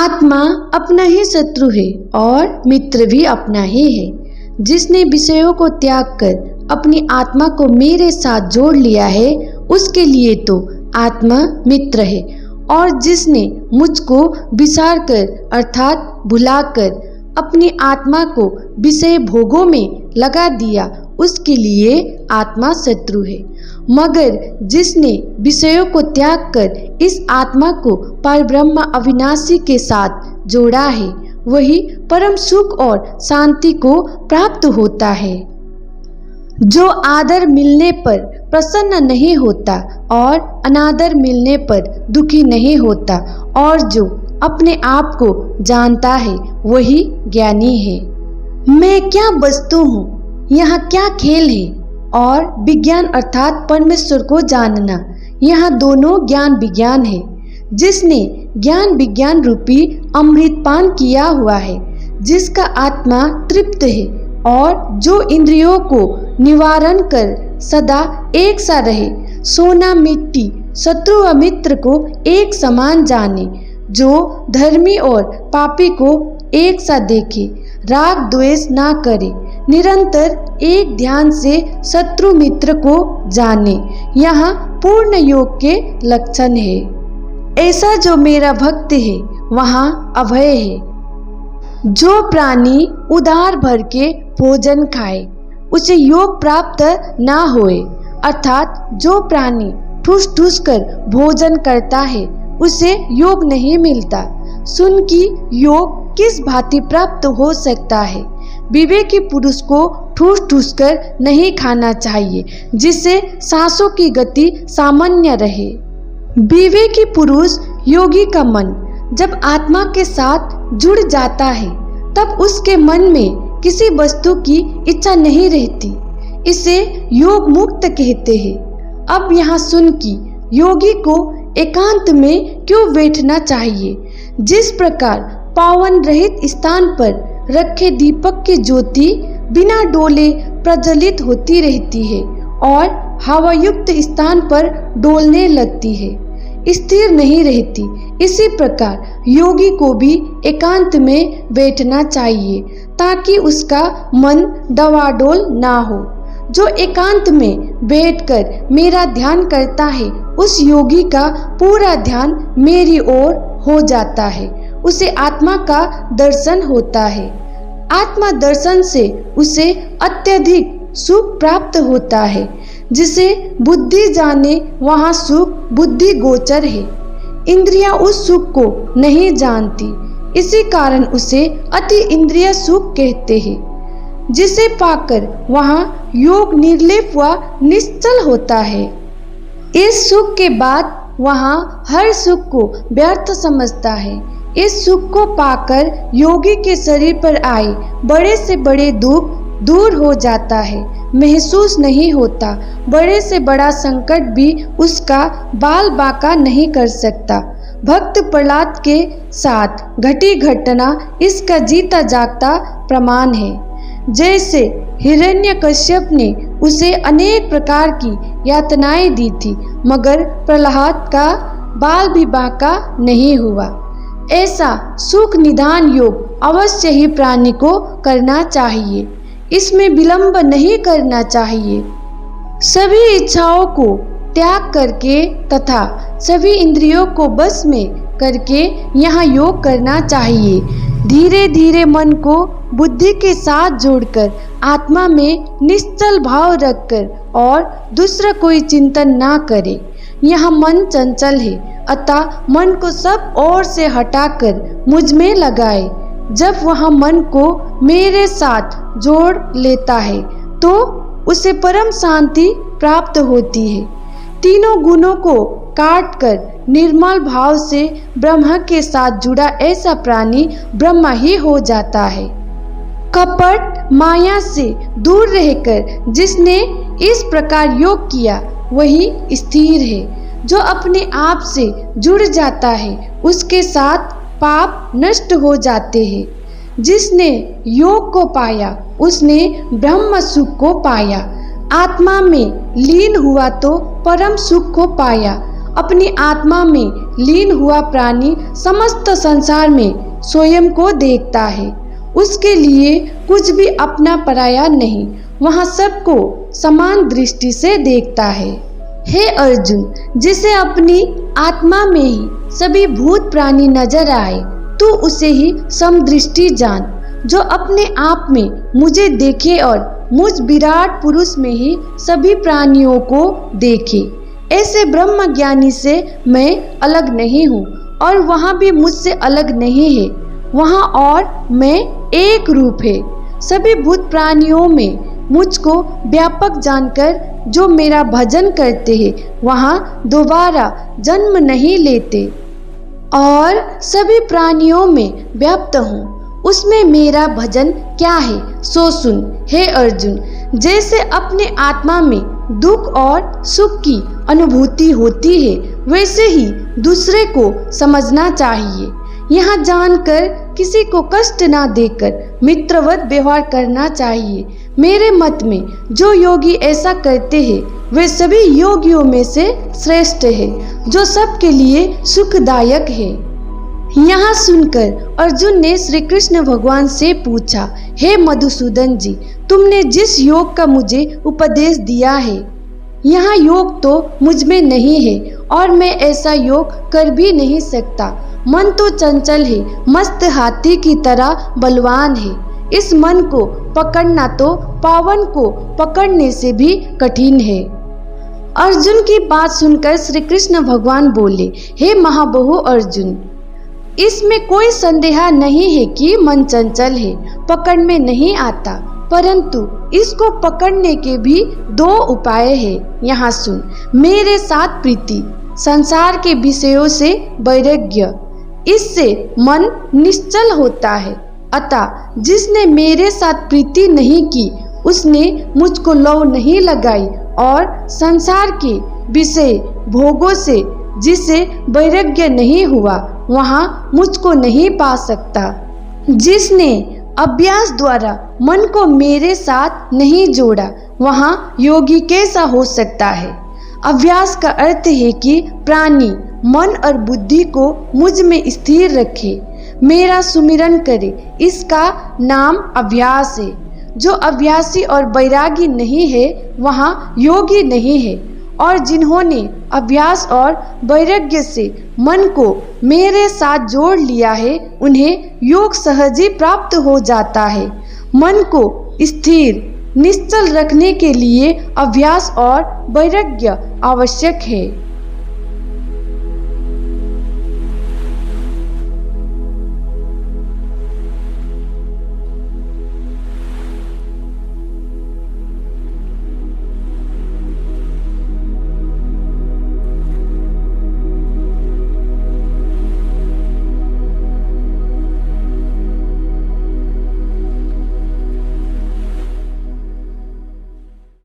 आत्मा अपना ही शत्रु है और मित्र भी अपना ही है। जिसने विषयों को त्याग कर अपनी आत्मा को मेरे साथ जोड़ लिया है उसके लिए तो आत्मा मित्र है, और जिसने मुझको विसार कर अर्थात भुलाकर अपनी आत्मा को विषय भोगों में लगा दिया उसके लिए आत्मा शत्रु है। मगर जिसने विषयों को त्याग कर इस आत्मा को परब्रह्म अविनाशी के साथ जोड़ा है वही परम सुख और शांति को प्राप्त होता है। जो आदर मिलने पर प्रसन्न नहीं होता और अनादर मिलने पर दुखी नहीं होता और जो अपने आप को जानता है वही ज्ञानी है। मैं क्या वस्तु हूँ, यहाँ क्या खेल है, और विज्ञान अर्थात परमेश्वर को जानना, यहाँ दोनों ज्ञान विज्ञान है। जिसने ज्ञान विज्ञान रूपी अमृत पान किया हुआ है, जिसका आत्मा तृप्त है और जो इंद्रियों को निवारण कर सदा एक सा रहे, सोना मिट्टी शत्रु व मित्र को एक समान जाने, जो धर्मी और पापी को एक सा देखे, राग द्वेष ना करे, निरंतर एक ध्यान से शत्रु मित्र को जाने, यहाँ पूर्ण योग के लक्षण है। ऐसा जो मेरा भक्त है वहाँ अभय है। जो प्राणी उधार भर के भोजन खाए उसे योग प्राप्त ना होए, अर्थात जो प्राणी ठूस ठूस कर भोजन करता है उसे योग नहीं मिलता। सुन कि योग किस भांति प्राप्त हो सकता है। विवेकी पुरुष को ठूस ठूस कर नहीं खाना चाहिए, जिससे सांसों की गति सामान्य रहे। विवेकी पुरुष योगी का मन जब आत्मा के साथ जुड़ जाता है तब उसके मन में किसी वस्तु की इच्छा नहीं रहती। इसे योग मुक्त कहते हैं। अब यहाँ सुन कि योगी को एकांत में क्यों बैठना चाहिए। जिस प्रकार पावन रहित स्थान पर रखे दीपक की ज्योति बिना डोले प्रज्वलित होती रहती है और हवायुक्त स्थान पर डोलने लगती है, स्थिर नहीं रहती, इसी प्रकार योगी को भी एकांत में बैठना चाहिए ताकि उसका मन डवाडोल ना हो। जो एकांत में बैठकर मेरा ध्यान करता है उस योगी का पूरा ध्यान मेरी ओर हो जाता है, उसे आत्मा का दर्शन होता है। आत्मा दर्शन से उसे अत्यधिक सुख प्राप्त होता है। जिसे बुद्धि जाने वहाँ सुख बुद्धि गोचर है। इंद्रियां उस सुख को नहीं जानती, इसी कारण उसे अति इंद्रिय सुख कहते हैं। जिसे पाकर वहाँ योग निर्लेप व निश्चल होता है। इस सुख के बाद वहाँ हर सुख को व्यर्थ समझता है। इस सुख को पाकर योगी के शरीर पर आए बड़े से बड़े दुख दूर हो जाता है, महसूस नहीं होता। बड़े से बड़ा संकट भी उसका बाल बाका नहीं कर सकता। भक्त प्रहलाद के साथ घटी घटना इसका जीता जागता प्रमाण है। जैसे हिरण्यकश्यप ने उसे अनेक प्रकार की यातनाएं दी थी, मगर प्रहलाद का बाल भी बाका नहीं हुआ। ऐसा सुख निधान योग अवश्य ही प्राणी को करना चाहिए। इसमें विलंब नहीं करना चाहिए। सभी इच्छाओं को त्याग करके तथा सभी इंद्रियों को बस में करके यहाँ योग करना चाहिए। धीरे धीरे मन को बुद्धि के साथ जोड़कर आत्मा में निश्चल भाव रखकर और दूसरा कोई चिंतन ना करे। यहाँ मन चंचल है, अतः मन को सब ओर से हटाकर मुझ में लगाए। जब वह मन को मेरे साथ जोड़ लेता है तो उसे परम शांति प्राप्त होती है। तीनों गुणों को काट कर निर्मल भाव से ब्रह्म के साथ जुड़ा ऐसा प्राणी ब्रह्म ही हो जाता है। कपट माया से दूर रहकर जिसने इस प्रकार योग किया वही स्थिर है। जो अपने आप से जुड़ जाता है उसके साथ पाप नष्ट हो जाते हैं। जिसने योग को पाया उसने ब्रह्म सुख को पाया। आत्मा में लीन हुआ तो परम सुख को पाया। अपनी आत्मा में लीन हुआ प्राणी समस्त संसार में स्वयं को देखता है। उसके लिए कुछ भी अपना पराया नहीं, वह सबको समान दृष्टि से देखता है। हे अर्जुन, जिसे अपनी आत्मा में ही सभी भूत प्राणी नजर आए, तू उसे ही समदृष्टि जान। जो अपने आप में मुझे देखे और मुझ विराट पुरुष में ही सभी प्राणियों को देखे, ऐसे ब्रह्म ज्ञानी से मैं अलग नहीं हूँ और वहाँ भी मुझसे अलग नहीं है। वहाँ और मैं एक रूप है। सभी भूत प्राणियों में मुझको व्यापक जानकर जो मेरा भजन करते हैं, वहाँ दोबारा जन्म नहीं लेते और सभी प्राणियों में व्याप्त हूँ। उसमें मेरा भजन क्या है सो सुन। हे अर्जुन, जैसे अपने आत्मा में दुख और सुख की अनुभूति होती है, वैसे ही दूसरे को समझना चाहिए। यहाँ जानकर किसी को कष्ट ना देकर मित्रवत व्यवहार करना चाहिए। मेरे मत में जो योगी ऐसा करते हैं, वे सभी योगियों में से श्रेष्ठ है, जो सबके लिए सुखदायक है। यहाँ सुनकर अर्जुन ने श्री कृष्ण भगवान से पूछा, हे मधुसूदन जी, तुमने जिस योग का मुझे उपदेश दिया है, यहाँ योग तो मुझ में नहीं है और मैं ऐसा योग कर भी नहीं सकता। मन तो चंचल है, मस्त हाथी की तरह बलवान है। इस मन को पकड़ना तो पावन को पकड़ने से भी कठिन है। अर्जुन की बात सुनकर श्री कृष्ण भगवान बोले, हे महाबाहु अर्जुन, इसमें कोई संदेह नहीं है कि मन चंचल है, पकड़ में नहीं आता, परंतु इसको पकड़ने के भी दो उपाय है। यहाँ सुन। मेरे साथ प्रीति, संसार के विषयों से वैराग्य, इससे मन निश्चल होता है। अतः जिसने मेरे साथ प्रीति नहीं की, उसने मुझको लौ नहीं लगाई और संसार के विषय भोगों से जिसे वैराग्य नहीं हुआ, वहाँ मुझको नहीं पा सकता। जिसने अभ्यास द्वारा मन को मेरे साथ नहीं जोड़ा, वहाँ योगी कैसा हो सकता है। अभ्यास का अर्थ है कि प्राणी मन और बुद्धि को मुझ में स्थिर रखे, मेरा सुमिरन करे, इसका नाम अभ्यास है। जो अभ्यासी और वैरागी नहीं है, वहाँ योगी नहीं है। और जिन्होंने अभ्यास और वैराग्य से मन को मेरे साथ जोड़ लिया है, उन्हें योग सहज ही प्राप्त हो जाता है। मन को स्थिर निश्चल रखने के लिए अभ्यास और वैराग्य आवश्यक है।